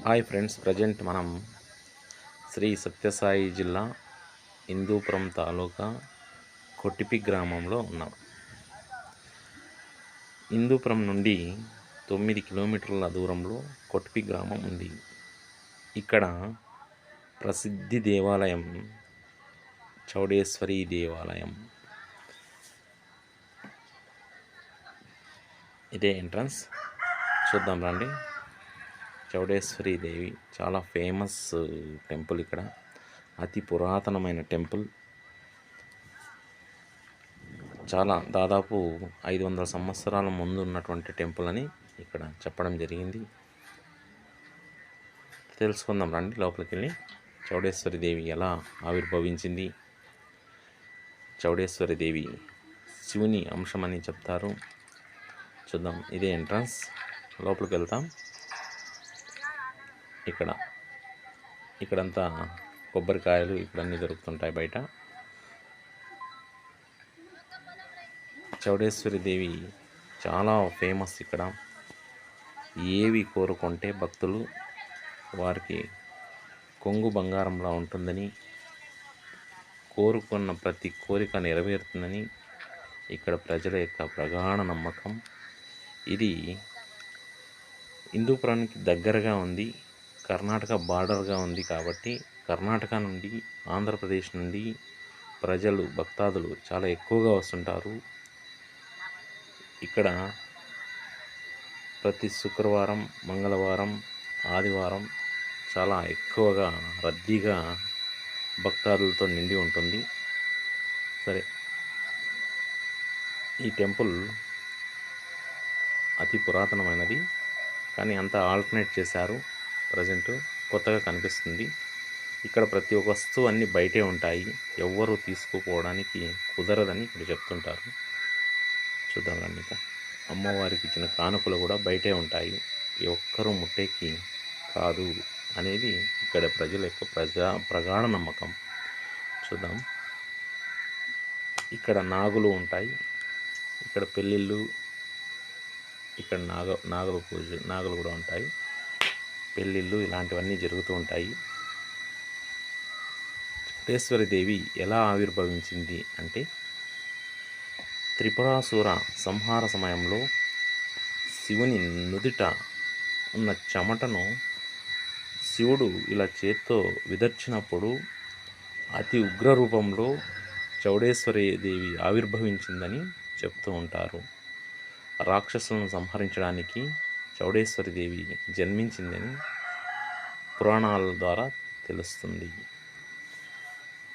Hi friends, present మనం శ్రీ సత్యసాయి జిల్లా హిందూపురం తాలూకా కొట్టిపి గ్రామంలో ఉన్నాం. హిందూపురం నుండి 9 కిలోమీటర్ల దూరంలో కొట్టిపి గ్రామం ఉంది. ఇక్కడ ప్రసిద్ధి దేవాలయం చౌడేశ్వరి దేవాలయం. ఇదే ఎంట్రన్స్. చూద్దాం రండి. చౌడేశ్వరి దేవి చాలా ఫేమస్ టెంపుల్. ఇక్కడ అతి పురాతనమైన టెంపుల్. చాలా దాదాపు 500 సంవత్సరాల ముందు ఉన్నటువంటి టెంపుల్ అని ఇక్కడ చెప్పడం జరిగింది. తెలుసుకుందాం రండి. లోపలికి వెళ్ళి చౌడేశ్వరి దేవి ఎలా ఆవిర్భవించింది, చౌడేశ్వరి దేవి శివుని అంశమని చెప్తారు. చూద్దాం. ఇదే ఎంట్రన్స్. లోపలికి వెళ్తాం. ఇక్కడంతా కొబ్బరికాయలు ఇక్కడన్నీ దొరుకుతుంటాయి బయట. చౌడేశ్వరి దేవి చాలా ఫేమస్. ఇక్కడ ఏవి కోరుకుంటే భక్తులు వారికి కొంగు బంగారంలా ఉంటుందని, కోరుకున్న ప్రతి కోరిక నెరవేరుతుందని ఇక్కడ ప్రజల యొక్క ప్రగాఢ నమ్మకం. ఇది హిందూపురానికి దగ్గరగా ఉంది, కర్ణాటక బార్డర్గా ఉంది. కాబట్టి కర్ణాటక నుండి, ఆంధ్రప్రదేశ్ నుండి ప్రజలు, భక్తాదులు చాలా ఎక్కువగా వస్తుంటారు. ఇక్కడ ప్రతి శుక్రవారం, మంగళవారం, ఆదివారం చాలా ఎక్కువగా రద్దీగా భక్తాదులతో నిండి ఉంటుంది. సరే, ఈ టెంపుల్ అతి పురాతనమైనది, కానీ అంతా ఆల్టర్నేట్ చేశారు. ప్రజెంట్ కొత్తగా కనిపిస్తుంది. ఇక్కడ ప్రతి ఒక్క వస్తువు అన్నీ బయటే ఉంటాయి. ఎవ్వరూ తీసుకుపోవడానికి కుదరదని ఇక్కడ చెప్తుంటారు. చూద్దాం రండి. అమ్మవారికి ఇచ్చిన కానుకలు కూడా బయటే ఉంటాయి. ఈ ఒక్కరూ ముట్టేకి కాదు అనేది ఇక్కడ ప్రజల యొక్క ప్రగాఢ నమ్మకం. చూద్దాం. ఇక్కడ నాగులు ఉంటాయి. ఇక్కడ పెళ్ళిళ్ళు, ఇక్కడ నాగులు కూడా ఉంటాయి. పెళ్ళిళ్ళు ఇలాంటివన్నీ జరుగుతూ ఉంటాయి. చౌడేశ్వరి దేవి ఎలా ఆవిర్భవించింది అంటే, త్రిపురాసుర సంహార సమయంలో శివుని నుదుట ఉన్న చెమటను శివుడు ఇలా చేత్తో విదర్చినప్పుడు అతి ఉగ్ర రూపంలో చౌడేశ్వరి దేవి ఆవిర్భవించిందని చెప్తూ ఉంటారు. రాక్షసులను సంహరించడానికి చౌడేశ్వరి దేవి జన్మించిందని పురాణాల ద్వారా తెలుస్తుంది.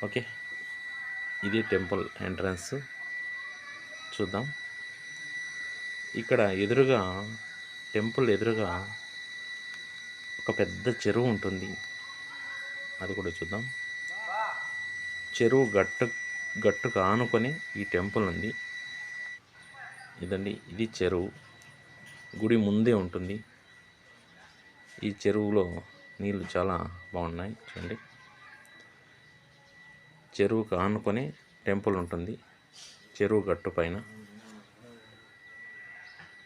ఓకే, ఇది టెంపుల్ ఎంట్రన్స్. చూద్దాం. ఇక్కడ ఎదురుగా, టెంపుల్ ఎదురుగా ఒక పెద్ద చెరువు ఉంటుంది. అది కూడా చూద్దాం. చెరువు గట్టుకు ఆనుకొని ఈ టెంపుల్ ఉంది. ఇదండి, ఇది చెరువు. గుడి ముందే ఉంటుంది. ఈ చెరువులో నీళ్ళు చాలా బాగున్నాయి. చూడండి, చెరువుకు ఆనుకొని టెంపుల్ ఉంటుంది. చెరువు గట్టు పైన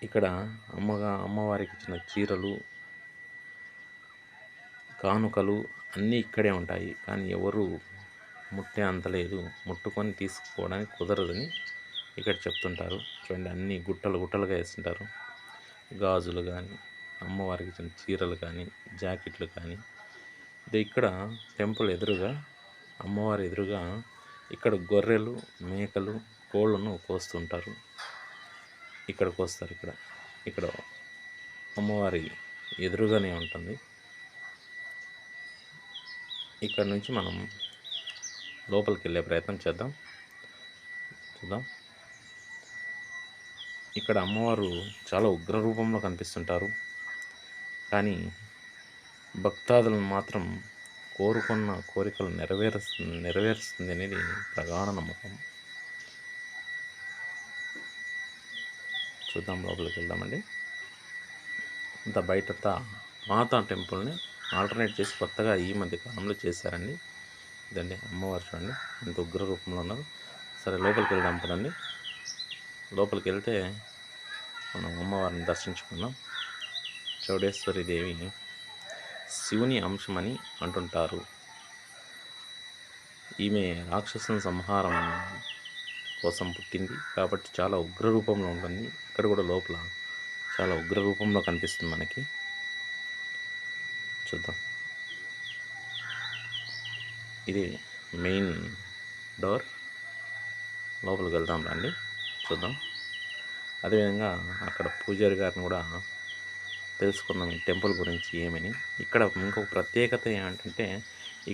ఇక్కడ అమ్మవారికి ఇచ్చిన చీరలు, కానుకలు అన్నీ ఇక్కడే ఉంటాయి. కానీ ఎవరు ముట్టే అంత లేదు, ముట్టుకొని తీసుకుపోవడానికి కుదరదని ఇక్కడ చెప్తుంటారు. చూడండి, అన్నీ గుట్టలుగా వేస్తుంటారు. గాజులు కానీ, అమ్మవారికి ఇచ్చిన చీరలు కానీ, జాకెట్లు కానీ. ఇది ఇక్కడ టెంపుల్ ఎదురుగా, అమ్మవారి ఎదురుగా ఇక్కడ గొర్రెలు, మేకలు, కోళ్ళను కోస్తుంటారు. ఇక్కడ కోస్తారు. ఇక్కడ అమ్మవారి ఎదురుగానే ఉంటుంది. ఇక్కడ నుంచి మనం లోపలికి వెళ్ళే ప్రయత్నం చేద్దాం. చూద్దాం. ఇక్కడ అమ్మవారు చాలా ఉగ్ర రూపంలో కనిపిస్తుంటారు. కానీ భక్తాదులను మాత్రం కోరుకున్న కోరికలు నెరవేరుస్తుంది అనేది ప్రగాఢ నమ్మకం. చూద్దాం, లోపలికి వెళ్దామండి. అంత బయటంతా పాత టెంపుల్ని ఆల్టర్నేట్ చేసి కొత్తగా ఈ మధ్య కాలంలో చేశారండి. ఇదండి అమ్మవారు. చూడండి ఇంత ఉగ్ర రూపంలో ఉన్నారు. సరే, లోపలికి వెళ్దాం కదండి. లోపలికి వెళ్తే మనం అమ్మవారిని దర్శించుకుందాం. చౌడేశ్వరి దేవి శివుని అంశమని అంటుంటారు. ఈమె రాక్షసుని సంహారం కోసం పుట్టింది కాబట్టి చాలా ఉగ్ర రూపంలో ఉంటుంది. ఇక్కడ కూడా లోపల చాలా ఉగ్ర రూపంలో కనిపిస్తుంది మనకి. చూద్దాం. ఇది మెయిన్ డోర్. లోపలికి వెళ్దాం రండి, చూద్దాం. అదేవిధంగా అక్కడ పూజారి గారిని కూడా తెలుసుకున్నాం ఈ టెంపుల్ గురించి ఏమని. ఇక్కడ ఇంకొక ప్రత్యేకత ఏమంటే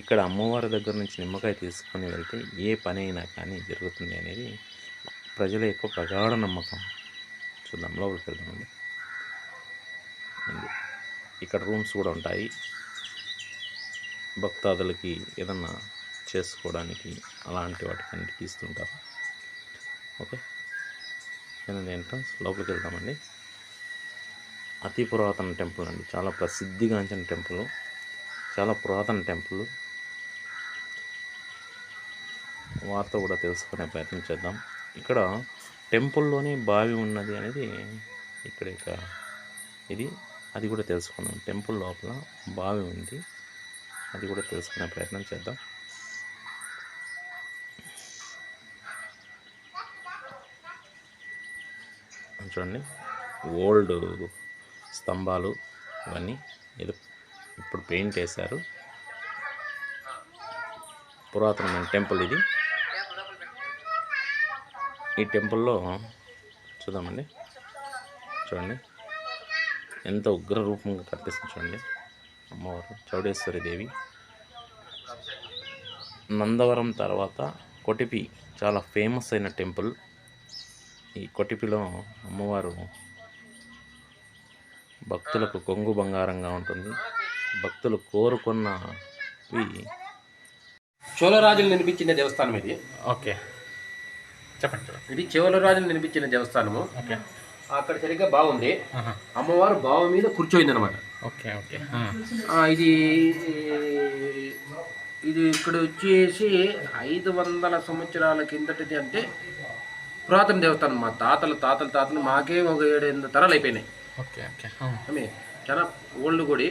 ఇక్కడ అమ్మవారి దగ్గర నుంచి నిమ్మకాయ తీసుకొని వెళ్తే ఏ పని అయినా కానీ జరుగుతుంది అనేది ప్రజల యొక్క ప్రగాఢ నమ్మకం. చూద్దాం, లోపలికి వెళ్దామండి. ఇక్కడ రూమ్స్ కూడా ఉంటాయి భక్తాదులకి ఏదన్నా చేసుకోవడానికి, అలాంటి వాటికి అన్నిటికీ ఇస్తుంటారు. ఓకే, నేను ఎంట్రన్స్ లోపలికి వెళ్తామండి. అతి పురాతన టెంపుల్ అండి, చాలా ప్రసిద్ధిగాంచిన టెంపుల్, చాలా పురాతన టెంపుల్. వారితో కూడా తెలుసుకునే ప్రయత్నం చేద్దాం. ఇక్కడ టెంపుల్లోనే బావి ఉన్నది అనేది ఇక్కడ ఇది, అది కూడా తెలుసుకున్నాం. టెంపుల్ లోపల బావి ఉంది, అది కూడా తెలుసుకునే ప్రయత్నం చేద్దాం. చూడండి, ఓల్డ్ స్తంభాలు ఇవన్నీ ఏదో ఇప్పుడు పెయింట్ వేశారు. పురాతనమైన టెంపుల్ ఇది. ఈ టెంపుల్లో చూద్దామండి. చూడండి ఎంత ఉగ్ర రూపంగా కనిపిస్తుంది. చూడండి, అమ్మవారు చౌడేశ్వరి దేవి. నందవరం తర్వాత కొటిపి చాలా ఫేమస్ అయిన టెంపుల్. ఈ కొటిపిలో అమ్మవారు భక్తులకు కొంగు బంగారంగా ఉంటుంది. భక్తులు కోరుకున్నవి. చోళరాజులు నిర్మించిన దేవస్థానం ఇది. ఓకే, చెప్పండి. ఇది చోళరాజులు నిర్మించిన దేవస్థానము. ఓకే, అక్కడ సరిగ్గా బాగుంది. అమ్మవారు బావి మీద కూర్చోయింది అనమాట. Okay okay. ఇది ఇది ఇక్కడ వచ్చేసి 500 సంవత్సరాల కిందటిది. అంటే పురాతన దేవస్థానం. మా తాతలు మాకే ఒక 7-8 తరాలు అయిపోయినాయి. Okay okay. చాలా ఓల్డ్ గుడి.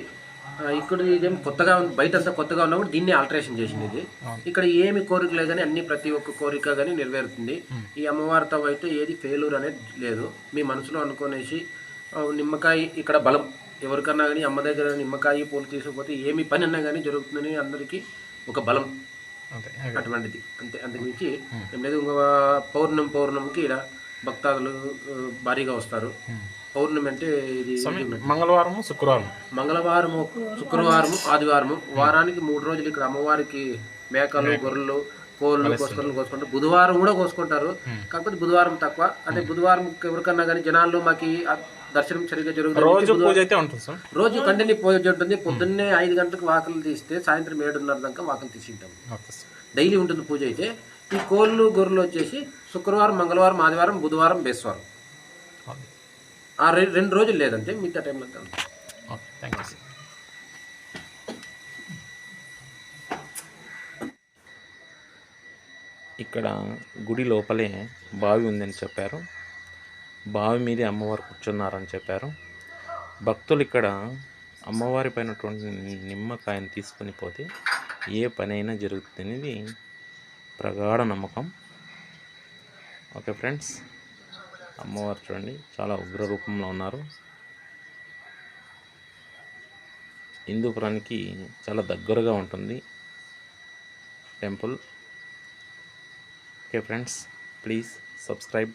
ఇక్కడ ఇదేం కొత్తగా ఉంది, బయట అంతా కొత్తగా ఉన్నప్పుడు దీన్ని ఆల్టరేషన్ చేసింది. ఇది ఇక్కడ ఏమి కోరికలే కానీ అన్ని ప్రతి ఒక్క కోరిక కానీ నెరవేరుతుంది. ఈ అమ్మవారితో అయితే ఏది ఫెయిల్యూర్ అనేది లేదు. మీ మనసులో అనుకునేసి నిమ్మకాయ ఇక్కడ బలం. ఎవరికన్నా కానీ అమ్మ దగ్గర నిమ్మకాయ పూలు తీసుకుపోతే ఏమి పని అన్నా కానీ జరుగుతుందని అందరికీ ఒక బలం అటువంటిది. అంతే, అందుగురించి ఏం లేదు. పౌర్ణమికి ఇక్కడ భక్తాదులు భారీగా వస్తారు. పౌర్ణమి అంటే ఇది మంగళవారము శుక్రవారము ఆదివారము, వారానికి 3 రోజులు ఇక్కడ అమ్మవారికి మేకలు గొర్రెలు కోళ్ళు కోసుకుంటారు. బుధవారం కూడా కోసుకుంటారు, కాకపోతే బుధవారం తక్కువ. అంటే బుధవారం ఎవరికన్నా కానీ జనాల్లో మాకు దర్శనం సరిగ్గా జరుగుతుంది. రోజు కంటిన్యూ పూజ ఉంటుంది. పొద్దున్నే 5 గంటలకు వాకలు తీస్తే సాయంత్రం 7:30 దాకా వాకలు తీసింటాం. డైలీ ఉంటుంది పూజ అయితే. ఈ కోళ్ళు గొర్రెలు వచ్చేసి శుక్రవారం మంగళవారం ఆదివారం బుధవారం బేస్వారం. ఆ 2 రోజులు లేదంటే మిగతా టైంలో అంతా. ఇక్కడ గుడి లోపలే బావి ఉందని చెప్పారు. బావి మీదే అమ్మవారు కూర్చున్నారని చెప్పారు. భక్తులు ఇక్కడ అమ్మవారి పైనటువంటి నిమ్మకాయను తీసుకొని పోతే ఏ పనైనా జరుగుతుంది అనేది ప్రగాఢ నమ్మకం. ఓకే ఫ్రెండ్స్, అమ్మవారు చూడండి చాలా ఉగ్ర రూపంలో ఉన్నారు. హిందూపురానికి చాలా దగ్గరగా ఉంటుంది temple. Okay friends, please subscribe.